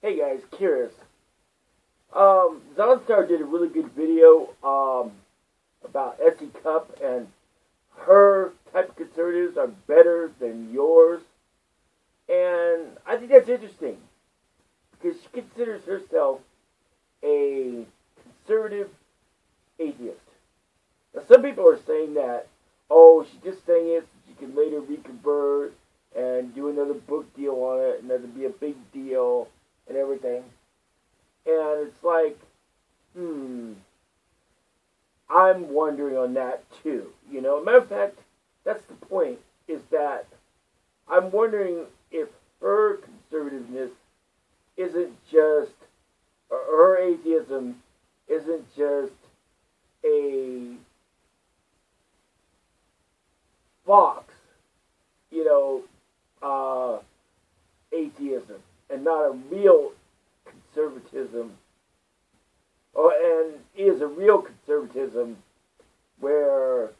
Hey guys, curious. Zaunstars did a really good video about S.E Cupps, and her type of conservatives are better than yours. And I think that's interesting because she considers herself a conservative atheist. Now, some people are saying that, oh, she's just saying it so she can later reconvert and do another book deal on it, and that'd be a big deal and everything. And it's like, I'm wondering on that too. Matter of fact, that's the point, is that I'm wondering if her conservativeness isn't just, or her atheism isn't just a box, atheism, and not a real conservatism, and is a real conservatism where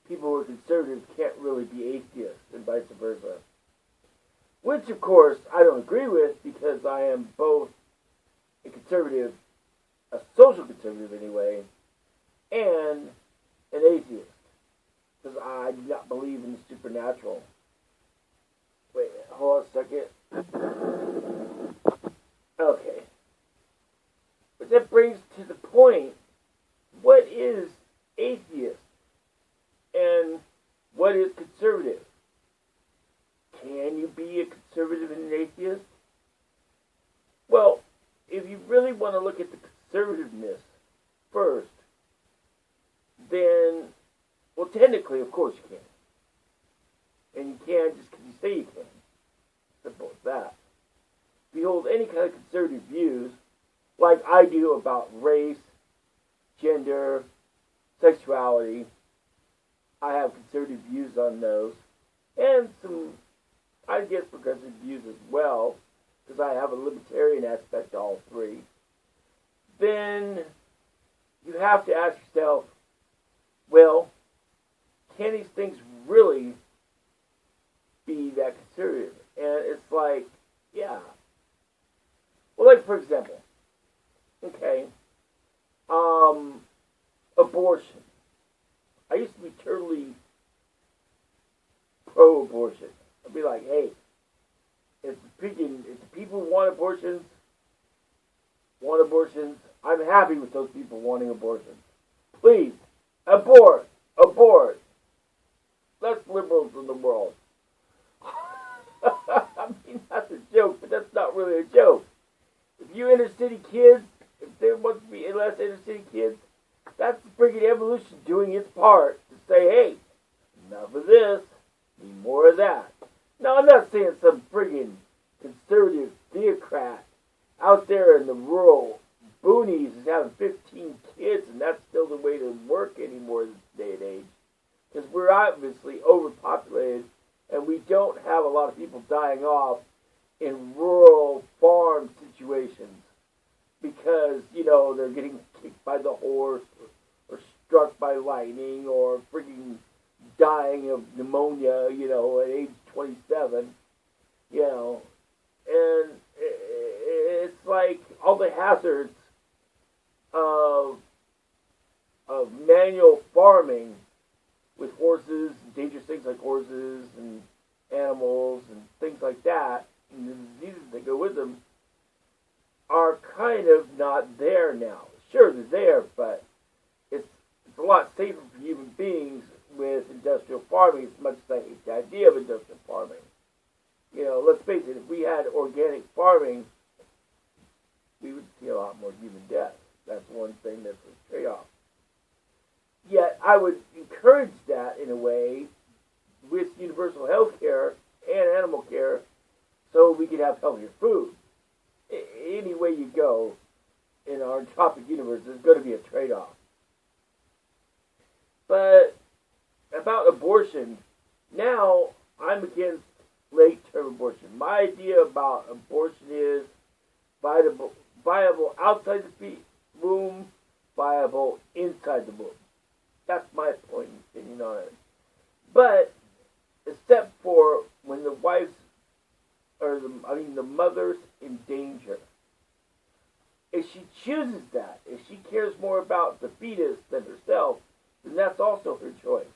people who are conservative can't really be atheists, and vice versa. Which, of course, I don't agree with, because I am both a conservative, a social conservative anyway, and an atheist, because I do not believe in the supernatural. Wait, hold on a second. Okay. But that brings to the point, what is atheist and what is conservative? Can you be a conservative and an atheist? Well, if you really want to look at the conservativeness first, then, well, technically, of course you can. And you can just because you say you can. Simple as that. If you hold any kind of conservative views, like I do about race, gender, sexuality, I have conservative views on those. And some, I guess, progressive views as well, because I have a libertarian aspect to all three. Then you have to ask yourself, well, can these things really be that conservative? And it's like, yeah. Well, like, for example, okay, abortion. I used to be totally pro-abortion. I'd be like, hey, if the people who want abortions, I'm happy with those people wanting abortions. Please, abort. Less liberals in the world. I mean, that's a joke, but that's not really a joke. If you inner city kids, if there wants to be less inner city kids, that's freaking evolution doing its part to say, hey, enough of this, need more of that. Now, I'm not saying some friggin' conservative theocrat out there in the rural boonies is having 15 kids, and that's still the way to work anymore this day and age. Because we're obviously overpopulated, and we don't have a lot of people dying off in rural farm situations because, they're getting kicked by the horse or struck by lightning or freaking dying of pneumonia, at age 27, and it's like all the hazards of manual farming with horses, dangerous things like horses and animals and things like that, and the diseases that go with them, are kind of not there now. Sure, they're there, but it's a lot safer for human beings with industrial farming, as much as I hate the idea of industrial farming. Let's face it, if we had organic farming, we would see a lot more human death. That's one thing that's a trade-off. Yet, I would encourage that in a way with universal health care and animal care so we could have healthier food. Any way you go in our entropic universe, there's going to be a trade-off. But about abortion, now I'm against late-term abortion. My idea about abortion is viable outside the womb, viable inside the womb. That's my point and opinion on it. But except for when the wife's, the mother's in danger. if she chooses that, if she cares more about the fetus than herself, then that's also her choice.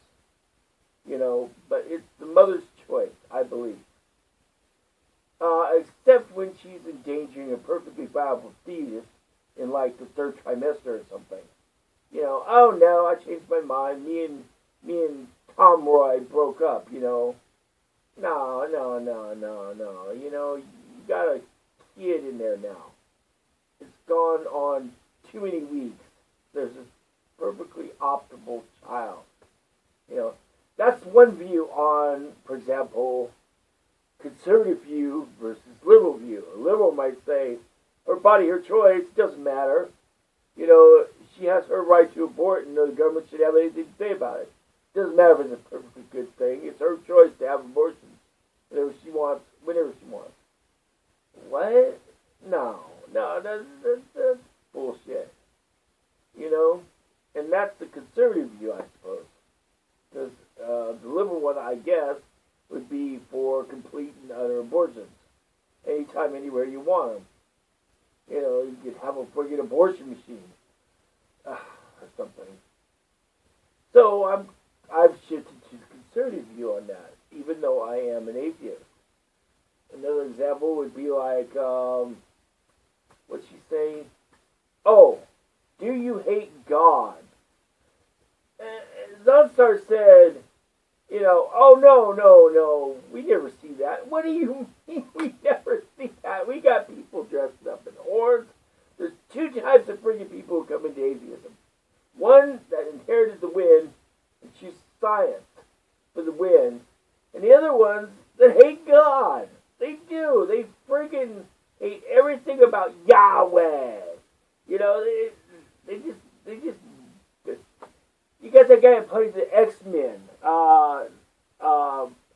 But it's the mother's choice, I believe. Except when she's endangering a perfectly viable fetus in like the third trimester or something. Oh no, I changed my mind. Me and Tom Roy broke up. No. You got a kid in there now. It's gone on too many weeks. There's a perfectly optimal child. That's one view on, for example, conservative view versus liberal view. A liberal might say, her body, her choice, doesn't matter. She has her right to abort, and no government should have anything to say about it. It doesn't matter if it's a perfectly good thing. It's her choice to have abortions whenever she wants. What? No, that's bullshit. And that's the conservative view, I suppose. Because the liberal one, I guess, would be for complete and utter abortions. Anytime, anywhere you want them. You could have a friggin' abortion machine. Or something. So I've shifted to the conservative view on that, even though I am an atheist. Another example would be like, what's she saying? Oh, do you hate God? Zaunstars said, oh, no, we never see that. What do you mean we never see that? We got people dressed up in hordes. There's two types of friggin' people who come into atheism. One that inherited the wind and choose science for the wind, and the other ones that hate God. They do. They friggin' hate everything about Yahweh. They just. You got that guy who plays the X-Men,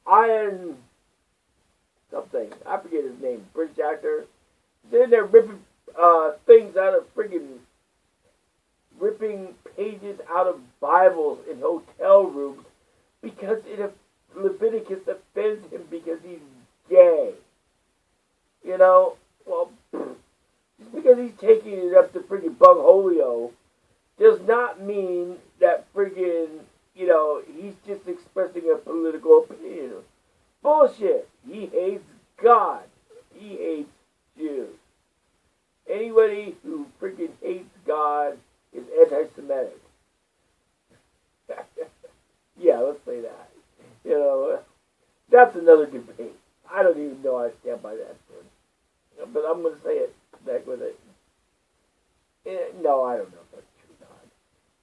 Iron something. I forget his name. British actor. He's in there ripping things out of ripping pages out of Bibles in hotel rooms because Leviticus offends him because he's gay. Well, just because he's taking it up to friggin' Bungholio does not mean that friggin', he's just expressing a political opinion. Bullshit. He hates God. He hates Jews. Anybody who friggin' hates God is anti-Semitic. Yeah, let's say that. That's another debate. I don't even know I stand by that one. But I'm going to say it back with it. No, I don't know if that's true or not.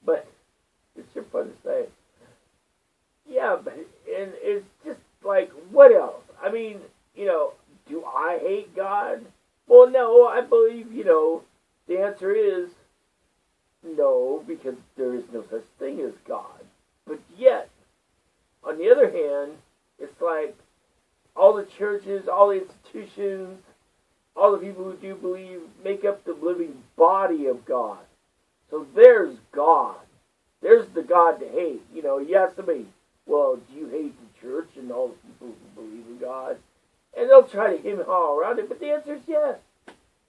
But it's just fun to say. Yeah, but and it's just like, what else? I mean, do I hate God? Well, no, I believe, the answer is no, because there is no such thing as God. But yet, on the other hand, it's like all the churches, all the institutions, all the people who do believe make up the living body of God. So there's God. There's the God to hate. You ask somebody, well, do you hate the church and all the people who believe in God? And they'll try to hem and haw around it, but the answer is yes.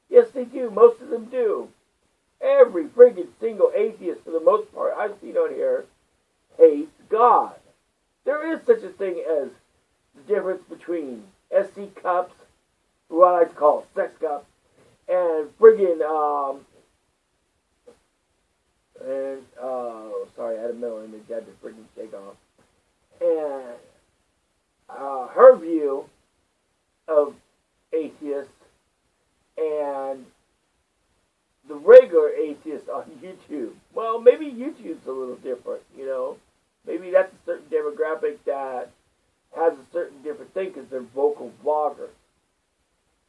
Yes, they do. Most of them do. Every friggin' single atheist, for the most part, I've seen on here, hates God. There is such a thing as the difference between S.E Cupps, who I like to call sex cup, and friggin' sorry, I had a mental image I had to friggin' shake off. And her view of atheists and the regular atheist on YouTube. Well, maybe YouTube's a little different, Maybe that's a certain demographic that has a certain different thing because they're vocal bloggers.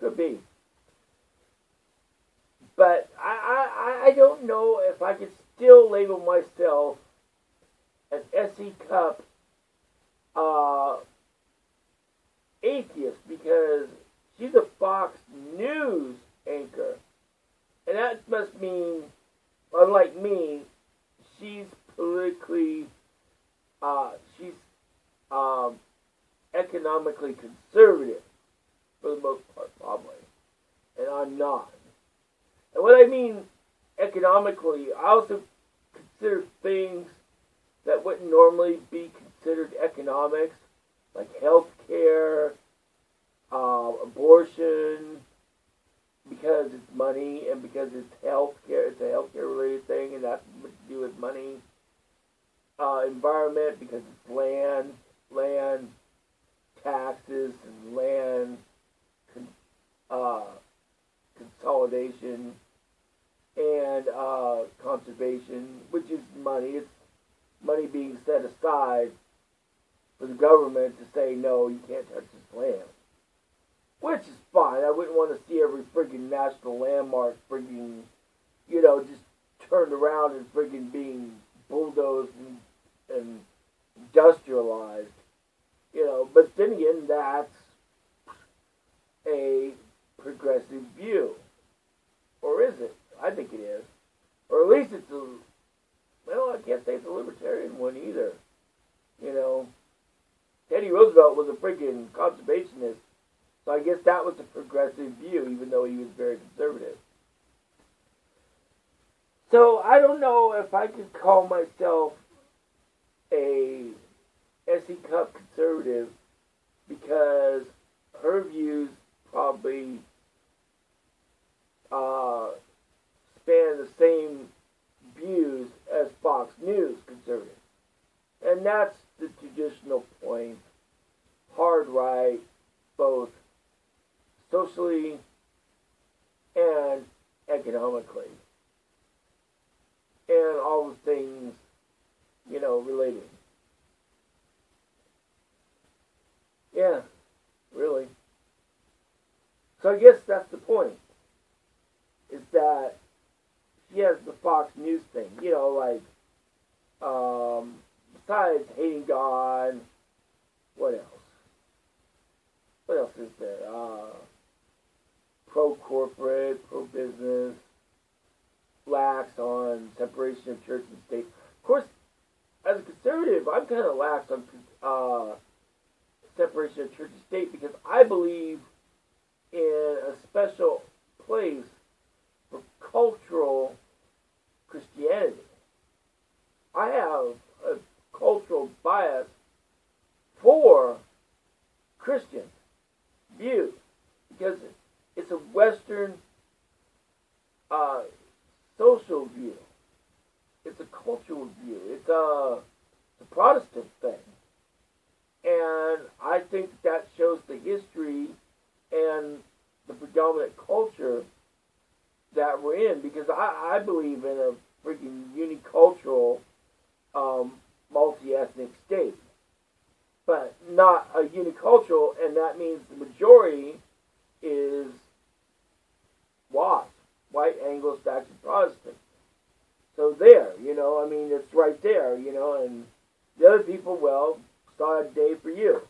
Could be. But I don't know if I could still label myself an S.E Cupps atheist because she's a Fox News anchor. And that must mean, unlike me, she's politically, she's economically conservative, for the most part, probably. And I'm not. And what I mean economically, I also consider things that wouldn't normally be considered economics, like health care, abortion, because it's money and because it's healthcare. It's a healthcare related thing, and that's what to do with money. Environment, because it's land taxes and land consolidation, and conservation, which is money. It's money being set aside for the government to say, no, you can't touch this land. Which is fine. I wouldn't want to see every friggin' national landmark friggin', just turned around and friggin' being bulldozed and industrialized. But then again, that's a progressive view. Or is it? I think it is. Or at least it's I can't say it's a libertarian one either. Teddy Roosevelt was a friggin' conservationist. So I guess that was a progressive view, even though he was very conservative. So I don't know if I could call myself a S.E Cupps conservative, because her views probably span the same views as Fox News conservative. And that's the traditional point. Hard right, both socially and economically, and all the things, related. Yeah, really. So I guess that's the point, is that she has the Fox News thing, besides hating God, what else? What else is there? Pro-corporate, pro-business, lax on separation of church and state. Of course, as a conservative, I'm kind of lax on separation of church and state, because I believe in a special place for cultural Christianity. I have a cultural bias for Christian views, because it's a Western social view. It's a cultural view. It's a Protestant thing. And I think that shows the history and the predominant culture that we're in, because I believe in a freaking unicultural, multi-ethnic state. But not a unicultural, and that means the majority is WASP, white Anglo-Saxon Protestant. So there, it's right there, and the other people, well, sad day for you.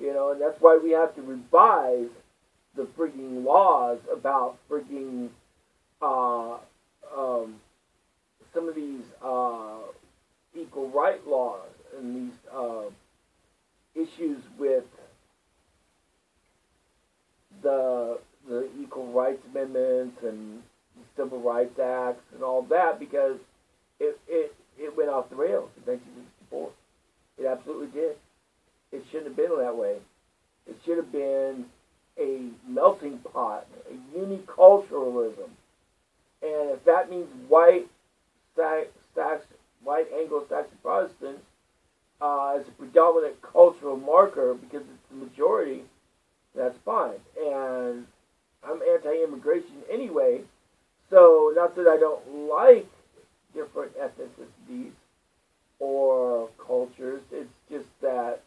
And that's why we have to revise the freaking laws about freaking some of these equal right laws and these issues with the Equal Rights Amendments and the Civil Rights Acts and all that, because it went off the rails in 1964. It absolutely did. It shouldn't have been that way. It should have been a melting pot, a uniculturalism. And if that means white Anglo-Saxon Protestant as a predominant cultural marker because it's the majority, that's fine. And I'm anti-immigration anyway, so not that I don't like different ethnicities or cultures, it's just that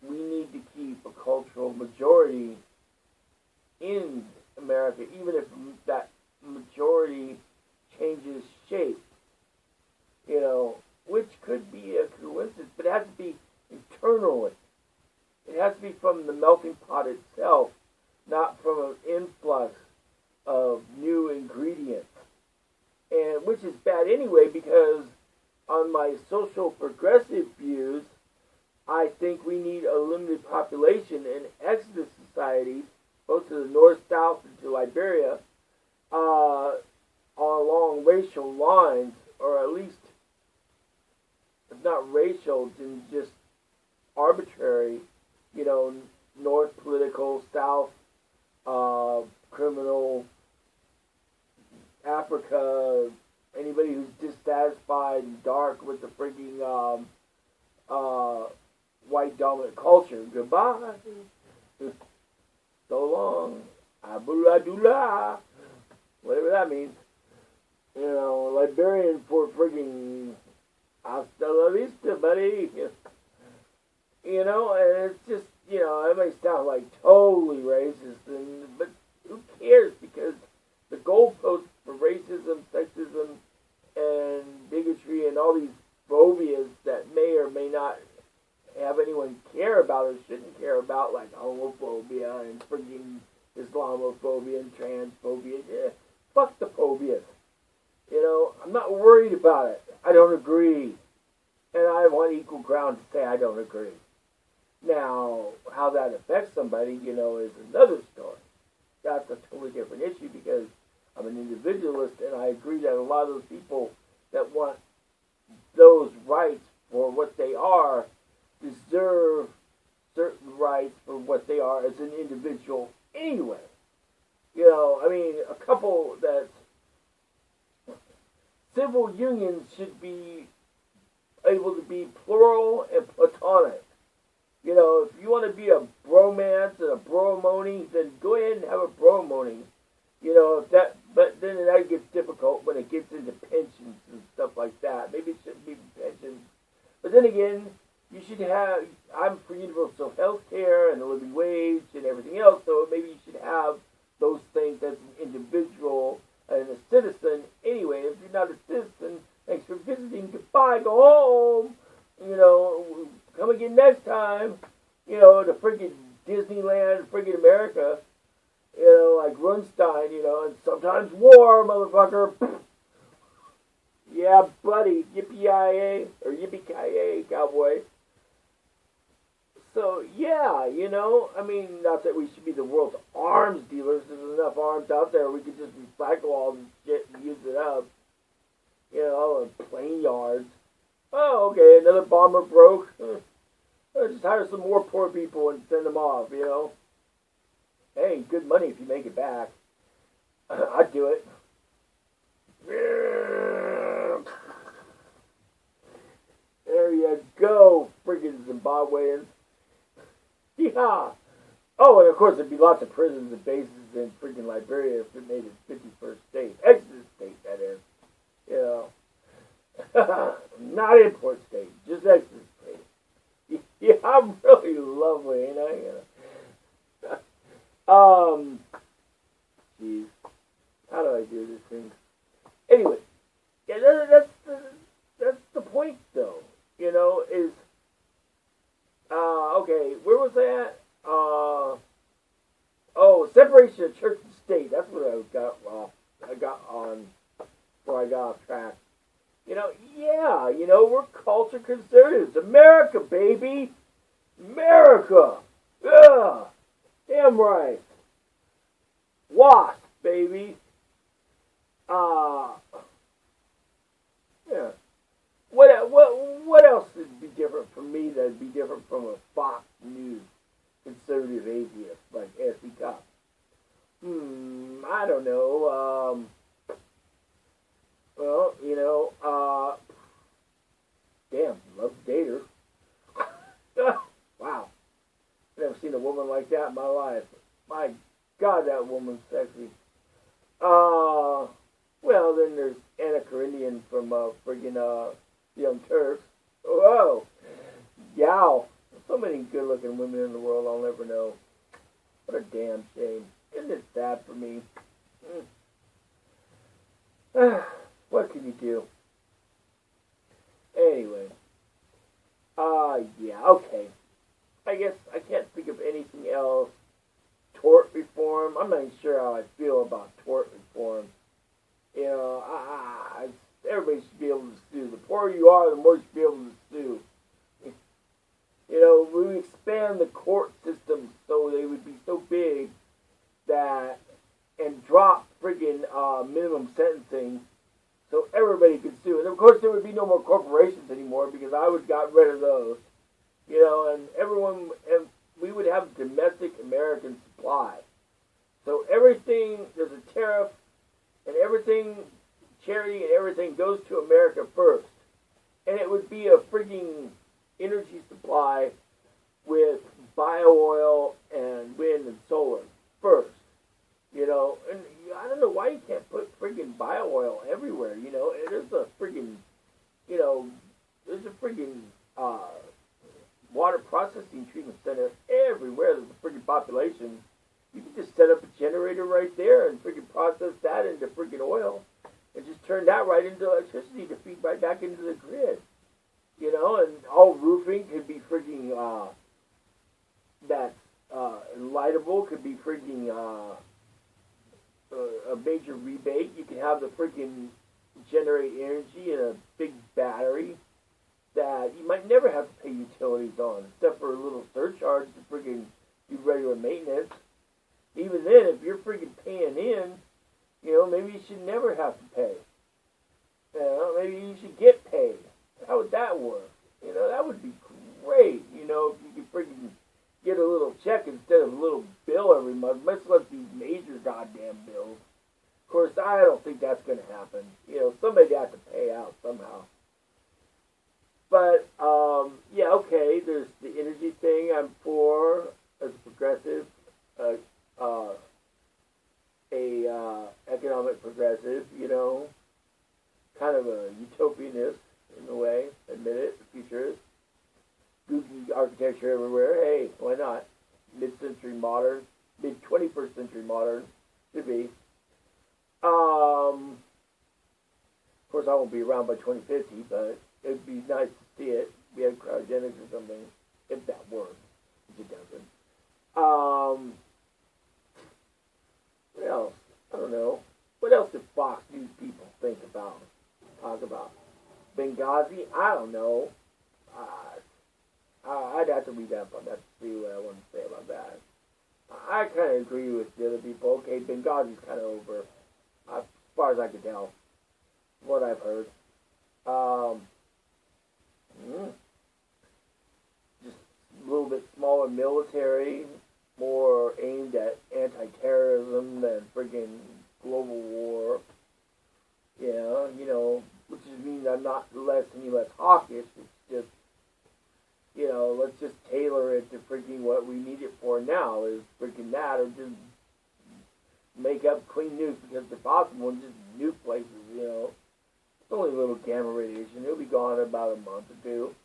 we need to keep a cultural majority in America, even if that majority changes shape, which could be a coincidence, but it has to be internally. It has to be from the melting pot itself, not from an influx of new ingredients. And which is bad anyway, because on my social progressive views, I think we need a limited population in exodus societies, both to the north, south, and to Liberia, uh, along racial lines, or at least, if not racial, then just arbitrary, you know, North political, South criminal, Africa, anybody who's dissatisfied and dark with the freaking white dominant culture. Goodbye. So long. Abuladula. Whatever that means. You know, Liberian for freaking hasta la vista, buddy. You know, and it's just, you know, it may sound like totally racist, but who cares? Because the goalposts for racism, sexism, and bigotry, and all these phobias that may or may not have anyone care about or shouldn't care about, like homophobia and freaking Islamophobia and transphobia. Yeah, fuck the phobias. You know, I'm not worried about it. I don't agree. And I want equal ground to say I don't agree. Now, how that affects somebody, you know, is another story. That's a totally different issue because I'm an individualist and I agree that a lot of those people that want those rights for what they are deserve certain rights for what they are as an individual anyway. You know, I mean, a couple that civil unions should be able to be plural and platonic. You know, if you want to be a bromance and a bromony, then go ahead and have a bromony. You know, if that, but then that gets difficult when it gets into pensions and stuff like that. Maybe it shouldn't be pensions. But then again, you should have, I'm for universal health care and the living wage and everything else, so maybe you should have those things as an individual and a citizen anyway. If you're not a citizen, thanks for visiting, goodbye, go home. You know, come again next time. You know, to friggin' Disneyland, friggin' America. You know, like Runstein, you know, and sometimes war, motherfucker. Yeah, buddy. Yippee-yi-yay, or yippee-ki-yay, cowboy. So, yeah, you know, I mean, not that we should be the world's arms dealers. There's enough arms out there. We could just recycle all this shit and use it up. You know, and plane yards. Oh, okay, another bomber broke. Just hire some more poor people and send them off, you know. Hey, good money if you make it back. I'd do it. There you go, friggin' Zimbabweans. Yeah. Oh, and of course there'd be lots of prisons and bases in friggin' Liberia if it made it 51st state. Exodus state, that is. You know. Not import state, just exodus state. Yeah, I'm really lovely, ain't I? Geez. How do I do this thing? Anyway, yeah, that's the point, though. You know, is, okay, where was I at? Separation of church and state. That's what I got on, before I got off track. You know, yeah, you know, we're culture conservatives. America, baby! America! Yeah! Damn right! WASP, baby! Yeah. What else would be different from me that'd be different from a Fox News conservative atheist like S.E Cupps? I don't know. Well, you know, damn, love to date her. Wow. I've never seen a woman like that in my life. My God, that woman's sexy. Well, then there's Anna Karenina from, friggin', Young Turks. Whoa. Yow. So many good-looking women in the world I'll never know. What a damn shame. Isn't it sad for me? What can you do? Anyway. Yeah, okay. I guess I can't think of anything else. Tort reform. I'm not even sure how I feel about tort reform. You know, everybody should be able to sue. The poorer you are, the more you should be able to sue. You know, we expand the court system so they would be so big that, and drop friggin' minimum sentencing so everybody could sue. And of course there would be no more corporations anymore because I would got rid of those. You know, and we would have domestic American supply. So everything, there's a tariff, and everything, charity and everything goes to America first. And it would be a frigging energy supply with bio-oil and wind and solar first. You know, and I don't know why you can't put friggin' bio-oil everywhere, you know. There's a friggin', you know, there's a friggin' water processing treatment center everywhere. There's a friggin' population. You can just set up a generator right there and friggin' process that into friggin' oil and just turn that right into electricity to feed right back into the grid. You know, and all roofing could be friggin' that's lightable, could be friggin' a major rebate. You can have the freaking generate energy in a big battery that you might never have to pay utilities on, except for a little surcharge to freaking do regular maintenance. Even then, if you're freaking paying in, you know, maybe you should never have to pay. You know, maybe you should get paid. How would that work? You know, that would be great. You know, if you could freaking get a little check instead of a little bill every month, much less these major goddamn bills. Of course, I don't think that's going to happen. You know, somebody got to pay out somehow. But, yeah, okay, there's the energy thing I'm for as a progressive, economic progressive, you know, kind of a utopianist in a way, admit it, futurist. Goofy architecture everywhere. Hey, why not? Mid-century modern, mid-21st century modern, should be. Of course, I won't be around by 2050, but it'd be nice to see it. We had cryogenics or something, if that works, which it doesn't. What else? I don't know. What else did Fox News people think about? Talk about Benghazi? I don't know. I'd have to read up on that to see what I want to say about that. I kind of agree with the other people. Okay, Benghazi's kind of over, as far as I can tell, what I've heard. Just a little bit smaller military, more aimed at anti-terrorism than friggin' global war. Yeah, you know, which means I'm not any less hawkish. It's just, you know, let's just tailor it to freaking what we need it for now is freaking that, or just make up clean nukes because they're possible and just nuke places, you know. It's only a little gamma radiation. It'll be gone in about a month or two.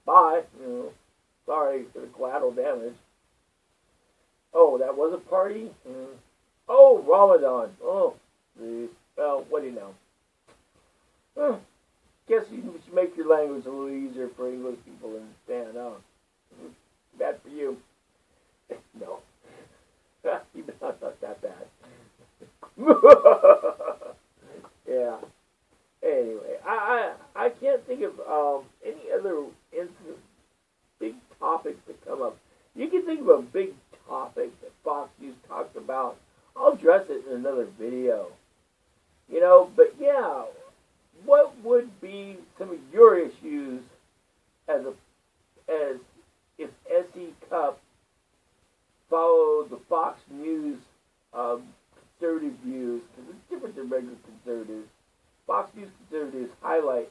Bye, you know. Sorry for the collateral damage. Oh, that was a party? Oh, Ramadan. Oh, geez. Well, what do you know? Guess you should make your language a little easier for English people to understand, huh? Bad for you. No. Even not that bad. Yeah. Anyway, I can't think of any other big topics that come up. You can think of a big topic that Fox News talks about. I'll address it in another video. You know, but yeah, what would be some of your issues as if S.E Cupps followed the Fox News conservative views, because it's different than regular conservatives. Fox News conservatives highlight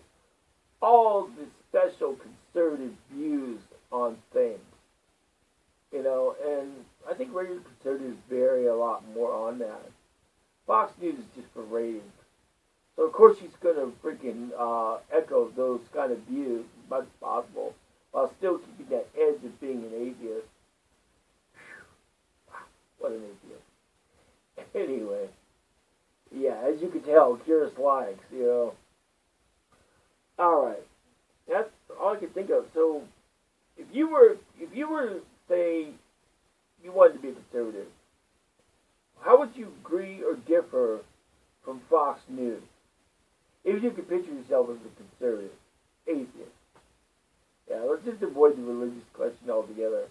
all the special conservative views on things. You know, and I think regular conservatives vary a lot more on that. Fox News is just for ratings. So, of course, she's going to freaking echo those kind of views as much as possible while still keeping that edge of being an atheist. Wow, what an atheist. Anyway, yeah, as you can tell, curious likes, you know. Alright, that's all I can think of. So, if you were to say you wanted to be a conservative, how would you agree or differ from Fox News? If you could picture yourself as a conservative, atheist. Yeah, let's just avoid the religious question altogether.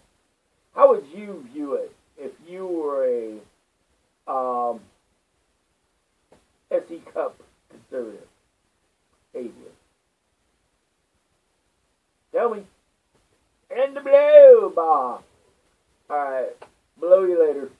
How would you view it if you were S.E Cupps, conservative. Atheist. Tell me. And the blow, Bob. Alright. Blow you later.